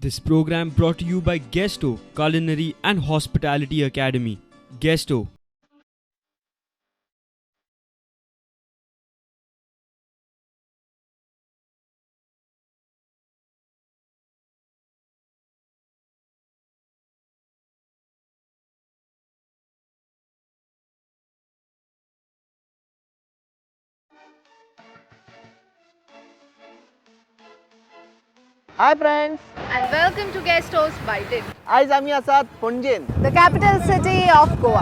This program brought to you by Guesto Culinary and Hospitality Academy. Guesto. Hi friends, And welcome to Guest Host by Tim, आज आम्ही आसात पणजेन. the capital city of Goa.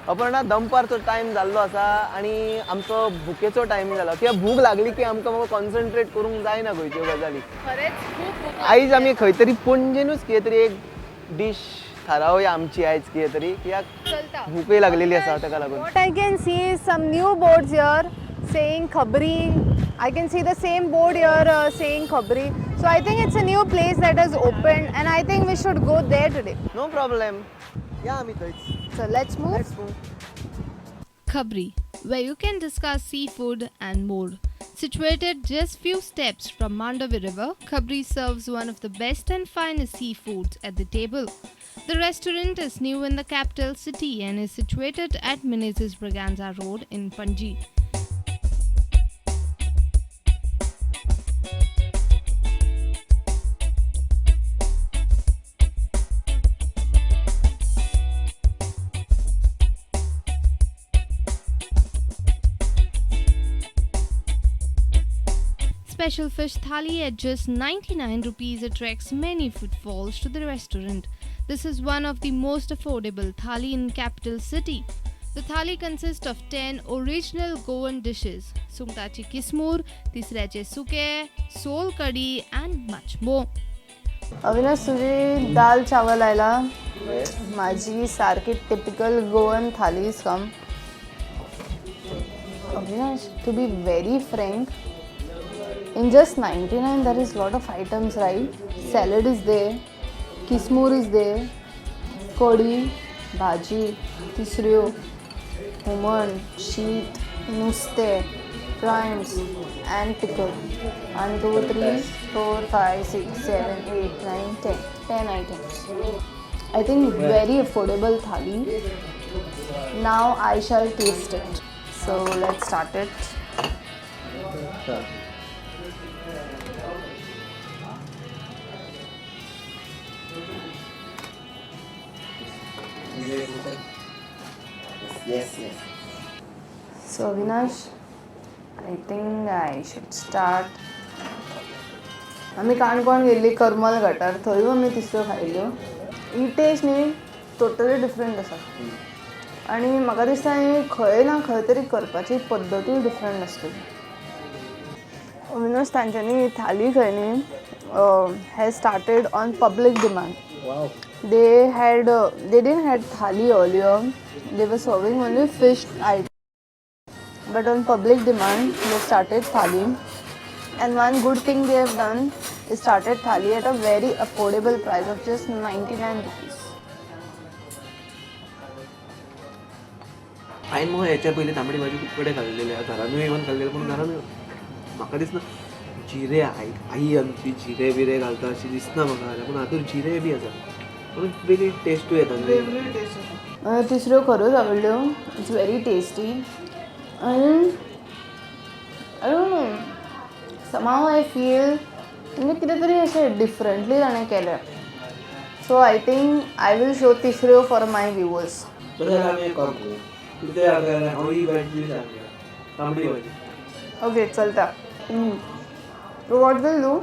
Aparna दनपारचो time जाल्लो आसा आनी आमचो भुकेचो टायम जालो कित्याक भूक लागली की आमकां म्हाका कॉन्सन्ट्रेट करूंक जायना खंयच्यो गजाली. खरेंच खूप भूक आयज आमी खंय तरी पणजेनूच कितें तरी एक डिश थारावया आमची आयज कितें तरी कित्याक चलता. भूकय लागलेली आसा ताका लागून. What I can see is some new boards here saying Khabri. I can see the same board here saying Khabri. So I think it's a new place that has opened and I think we should go there today. No problem. या आमी थंयच. So let's move. Let's move. Khabri, where you can discuss seafood and more. Situated just few steps from Mandavi River, Khabri serves one of the best and finest seafoods at the table. The restaurant is new in the capital city and is situated at Menezes Braganza Road in Panji. Special fish thali at just 99 rupees attracts many footfalls to the restaurant. This is one of the most affordable thali in capital city. The thali consists of 10 original Goan dishes: sungtachi kismur, tisrache suke, sol curry and much more. Avinash तुझी दाल चावल आयला माझी सारखी typical Goan thalis come. Avinash, to be very frank, in just 99 there is lot of items, right? Salad is there, kismur is there, kodi, bhaji, tisryo, human, sheet, nuste, prawns and pickle. 1, 2, 3, 4, 5, 6, 7, 8, 9, 10. 10 items. I think very affordable thali. Now I shall taste it. So let's start it. Yes. So Avinash, I think I should start. आमी काणकोण गेल्ली करमल घाटार थंय आमी तिसऱ्यो खायल्यो. ही taste न्ही totally different आसा आनी म्हाका दिसता ही खंय ना खंय तरी करपाची पद्दतूय डिफरंट आसतली. अविनाश तांच्यांनी थाली खंय न्ही has started on public demand. Wow. They didn't had thali earlier. They were serving only fish items. But on public demand, they started thali. And one good thing they have done is started thali at a very affordable price of just 99 rupees. हांवें मग हेच्या पयलीं तांबडी भाजी खूब कडेन खाल्लेली आसा, घरानूय इवन खाल्लेली, पूण घरान म्हाका दिसना जिरे आई आमची जिरे बिरे घालता अशी दिसना म्हाका, पूण हातूंत जिरे बी आसा पूण वेगळी टेस्टूय येता. तिसऱ्यो खऱ्योच आवडल्यो. It's very tasty. आनी I don't know, somehow I feel म्हणजे कितें तरी अशें डिफरंटली ताणें केलें. So I think I will show तिसऱ्यो फॉर माय व्ह्युअर्स. तांबडी भाजी. Okay, चलता. So what we'll do,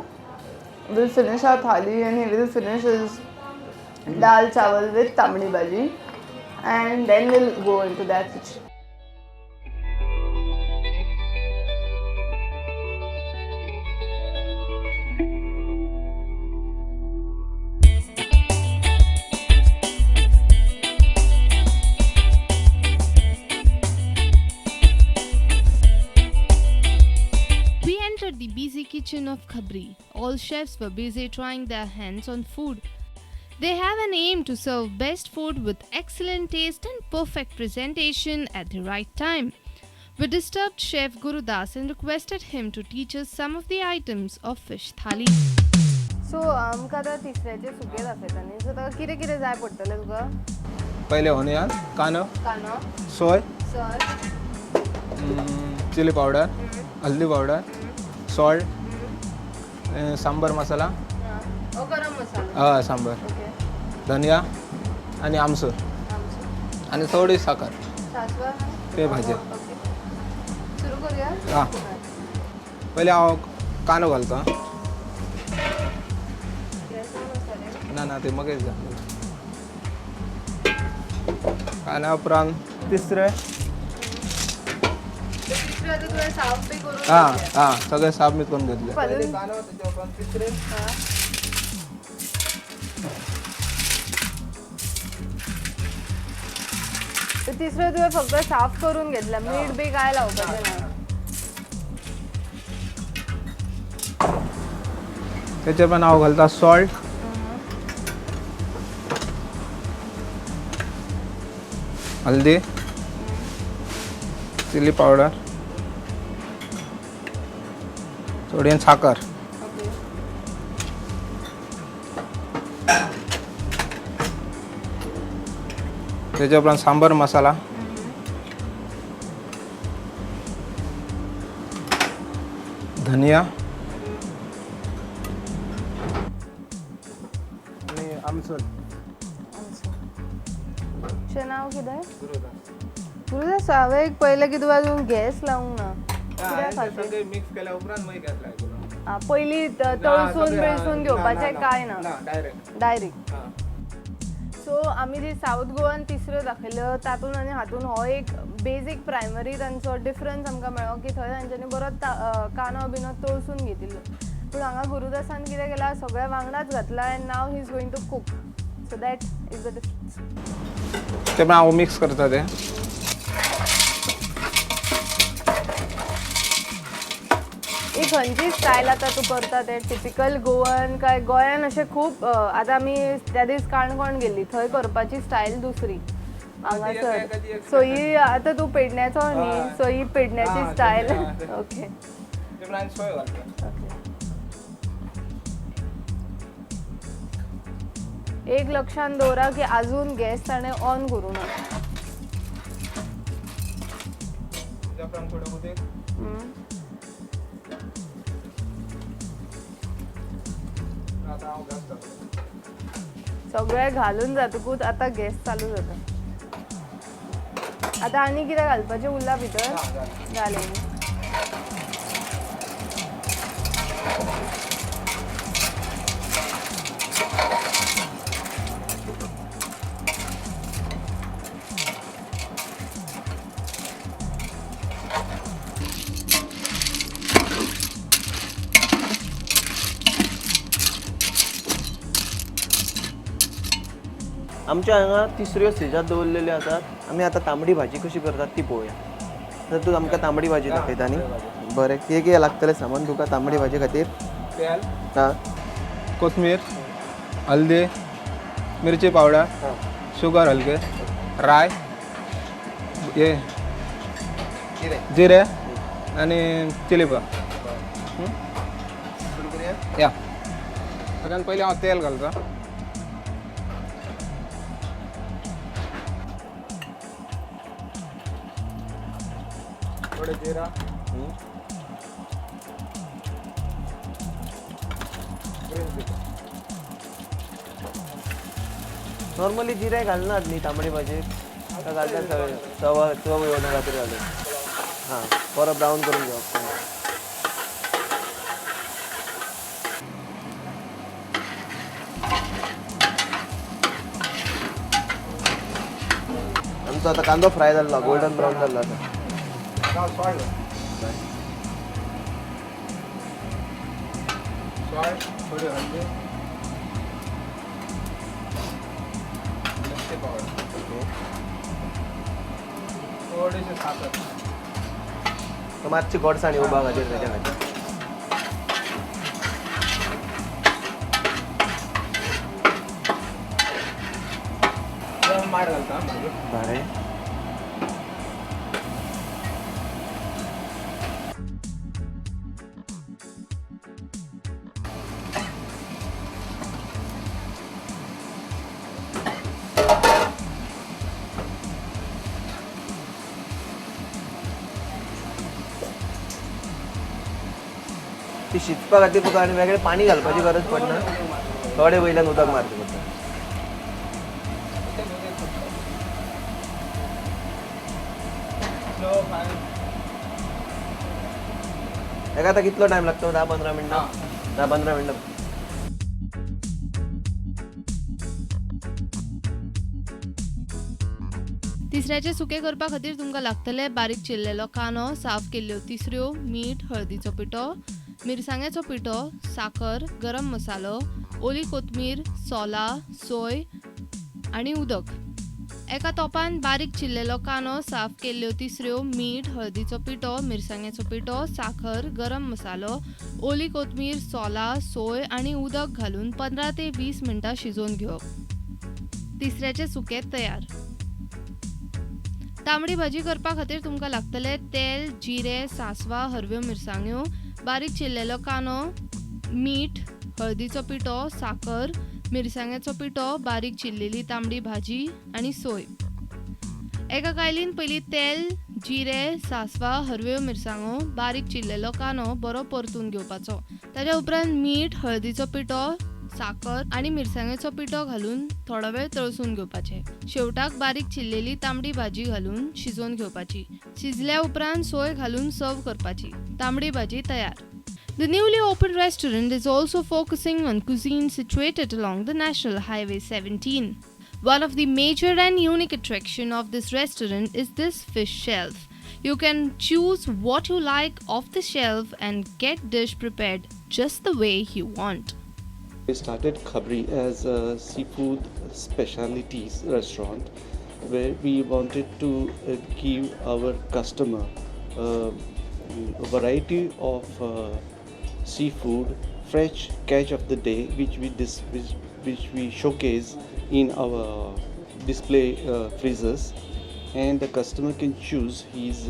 we'll finish our thali and he will finish his dal chawal with tamdi bhaji and then we'll go into that kitchen. We entered the busy kitchen of Khabri. All chefs were busy trying their hands on food. They have an aim to serve best food with excellent taste and perfect presentation at the right time. We disturbed Chef Gurudas and requested him to teach us some of the items of fish thali. So आमकां आतां तिसऱ्याचे सुके दाखयता न्ही so ताका कितें कितें जाय पडटलें तुका पहिले ओनियन कांदो कानो सोय सर चिली पावडर हल्दी पावडर सॉल्ट सांबर मसाला हो गरम मसाला हय सांबर ओके धनिया आणि आमसूर आमचो आणि थोडी साखर सासवा ते भाजी ओके सुरू करूया हां पहिले हांव कांदो घालता ना ते मगेच जा कांद्या उपरांत तिसरे तिसरे आतां तुवें साफ बी करून हां सगळे साफ मीठ करून घेतले घालून तिसरे तिसरे तुवें फक्त साफ करून घेतला मीठ बी काय लावपाचें ना त्याचे पण हांव घालता सॉल्ट हल्दी चिली पावडर थोडी साखर ओके त्याच्या उपरांत सांबर मसाला धनिया आणि आमसूल तुजें नांव कितें गुरुदास हांवें एक पयलें की तुवें अजून गॅस लावंक ना कित्याक खातीर मिक्स केल्या उपरांत मागीर गॅस लायतलो आं पयलीं तळसून बिळसून घेवपाचें काय ना डायरेक्ट डायरेक्ट सो आमी जी साऊथ गोवान तिसऱ्यो दाखयल्यो तातूंत आनी हातूंत हो एक बेजीक प्रायमरी तांचो डिफरन्स आमकां मेळ्ळो की थंय तांच्यांनी बरो कांदो बिनो तळसून घेतिल्लो पूण हांगा गुरुदासान कितें केलां सगळ्या वांगडाच घातला एंड नाव he is going to cook so that is the difference ते पण हांव मिक्स करता ते ही खंयची स्टायल आतां तूं करता ते टिपिकल गोवन काय गोंयान अशें खूब आतां आमी त्या दीस काणकोण गेल्ली थंय करपाची स्टायल दुसरी हांगासर सो ही आतां तूं पेडण्याचो न्ही सो ही पेडण्याची स्टायल ओके एक लक्षान दवरा की आजून गॅस ताणें ऑन करूं ना सगळें घालून जातकूच आतां गॅस चालू जाता आतां आनी कितें घालपाचें उरला भितर जालें न्ही आमच्या हांगा तिसऱ्यो स्टेजात दवरलेल्यो आसात आमी आतां तांबडी भाजी कशी करतात ती पळोवया तर तूं आमकां तांबडी भाजी दाखयता न्ही बरें कितें लागतलें सामान तुका तांबडी भाजी खातीर तेल हां कोथमीर हल्दी मिरची पावडर शुगर हलके राय हे जिरे आणि चिली या सगळ्यात पहिले हांव तेल घालता थोडे जिरा नॉर्मली जिरे घालनात न्ही तांबडी भाजीक का घालतात सगळे चव येवना खातीर घालून हां बरो ब्रावन करून घेवप आमचो आतां कांदो फ्राय जाल्लो गोल्डन ब्रावन जाल्लो आसा सॉल्ट थोडी हल्दी मिरची पावडर थोडीशी साखर तर मातशी गोडसाणी उबा खातीर तेच्या खातीर माड घालता बरें ती शिजपा खातीर तुका आनी वेगळें पाणी घालपाची गरज पडना, थोडे वयल्यान उदक मारचें पडटा. हेका आतां कितलो टायम लागतो? 10-15 मिनटां. 10-15 मिनटां. तिसऱ्याचे सुके करपा खातीर तुमकां लागतले बारीक चिरलेलो कांदो, साफ केल्ल्यो तिसऱ्यो, मीठ, हळदीचो पिठो, मिरसांगेचो पिठो, साखर, गरम मसालो, ओली कोथमीर, सोला, सोय आनी उदक. एका तोपान बारीक चिरलेलो कांदो, साफ केल्ल्यो तिसऱ्यो, मीठ, हळदीचो पिठो, मिरसांगेचो पिठो, साखर, गरम मसालो, ओली कोथमीर, सोला, सोय आनी उदक घालून 15 ते 20 मिनटां शिजोवन घेवप. तिसऱ्याचे सुके तयार. तांबडी भाजी करपा खातीर तुमकां लागतले तेल, जिरे, सासवा, हरव्यो मिरसांग्यो, बारीक चिरलेलो कांदो, मीठ, हळदीचो पिठो, साखर, मिरसांगेचो पिठो, बारीक चिरलेली तांबडी भाजी आनी सोय. एका कायलीन पयलीं तेल, जिरे, सासवा, हरव्यो मिरसांगो, बारीक चिरलेलो कांदो बरो परतून घेवपाचो. ताच्या उपरांत मीठ, हळदीचो पिठो, साखर आनी मिरसांगेचो पिठो घालून थोडो वेळ तळसून घेवपाचे. शेवटाक बारीक चिरलेली तांबडी भाजी घालून शिजोवन घेवपाची. शिजल्या उपरांत सोय घालून सर्व करपाची. तांबडी भाजी तयार. The newly opened restaurant is also focusing on cuisine situated along the National Highway 17. One of the major and unique attraction of this restaurant is this fish shelf. You can choose what you like off the shelf and get dish prepared just the way you want. We started Khabri as a seafood specialities restaurant where we wanted to give our customer a variety of seafood, fresh catch of the day, which we showcase in our display freezers, and the customer can choose his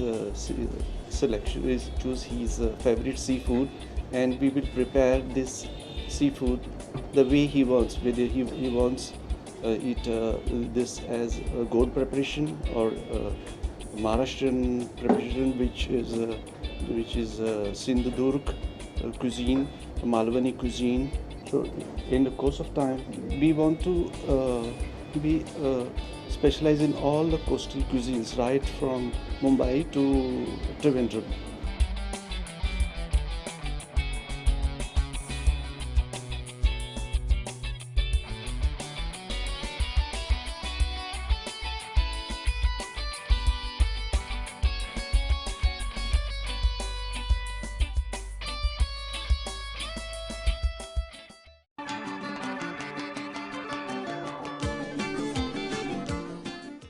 selection, choose his favorite seafood, and we will prepare this seafood the way he wants, whether he wants it this as a gold preparation or Maharashtrian preparation, which is Sindhudurg cuisine, Malwani cuisine. So in the course of time, we want to be specialize in all the coastal cuisines, right from Mumbai to Trivandrum.